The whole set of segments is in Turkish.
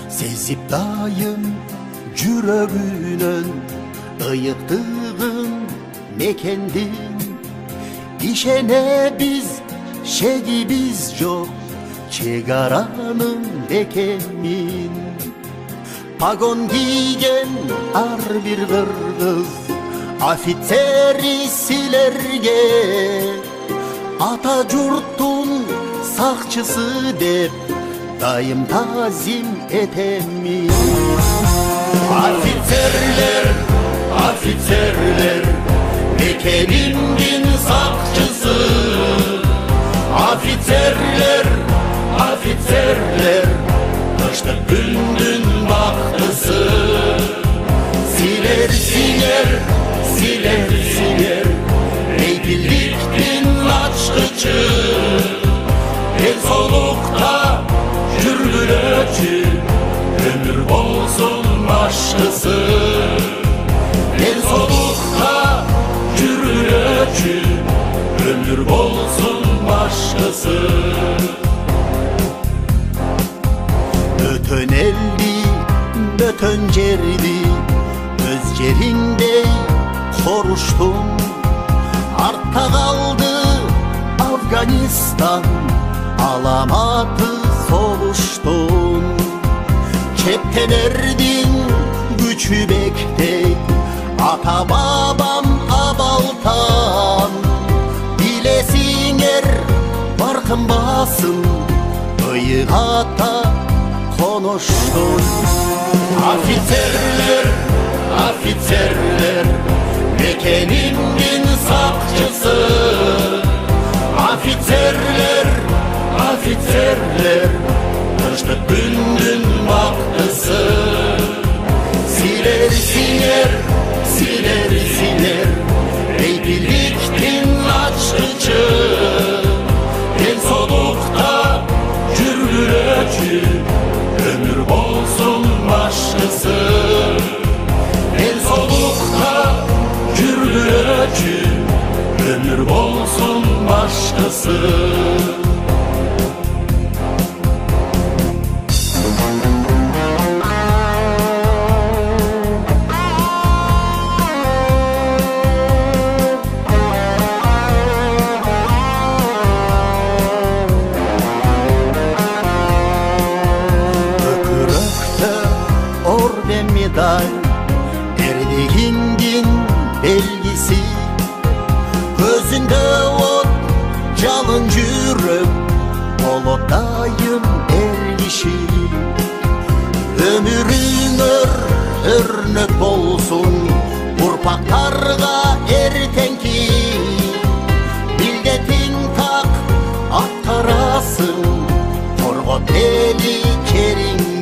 Sezip dayım jürögünön ıyıktığın ne kendin İşene biz şegimiz yok çegaranın dekemin Pagon giygen ar bir kız afitseri silerge Atajurtun sakçısı dep dayım tazim etemin Afitserler, afitserler Mekenimin sakçısı Afitserler, afitserler Kışta gündün baktısı Siler siler, siler siler Neydiliktin açkıcı El solukta jürgülöçü Ömür bolsun başkısı El solukta jürgülöçü Ömür bolsun başkısı Ötön eldi, ötön cerdi Öz cerinde soruştum Artta kaldı Afganistan Alamadı soluştun Cepten erdin güçü bektek Ata babam abaltan Bilesin er barkın basın Iyık ata konuştun Afitserler, afitserler Mekenimin sakçısı Afitserler, afitserler Kışta gündün baktısı Siler siler, siler siler Beybiliktin açkıcı En solukta jürgülöçü Ömür bolsun başkısı En solukta jürgülöçü Ömür bolsun başkısı Medal erdiğindin belgisi Gözünde ot calın jüröp Olotayım ergişi Ömürün örnek olsun Urpaklarga ertenki Bildetin tak aktarasın Torgot eli kerimdi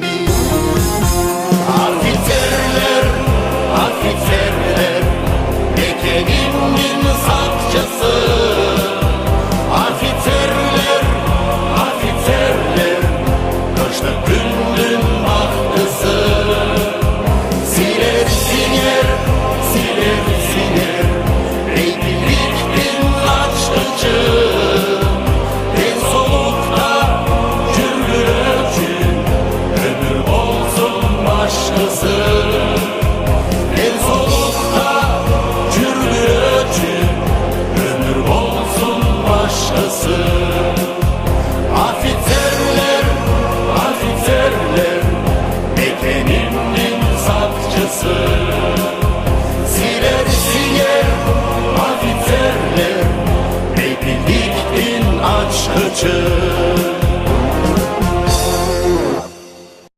Afitserler, afitserler Mekenimin sakçısı Afitserler, afitserler Kışta gündün baktısı Siler siler, siler siler Beybiliktin açkıcı En solukta jürgülöçü Ömür bolsun başkısı En solukta jürgülöçü Ömür bolsun başkısı Afitserler, afitserler Mekenimin sakçısı Siler siler, afitserler Beybiliktin açkıcı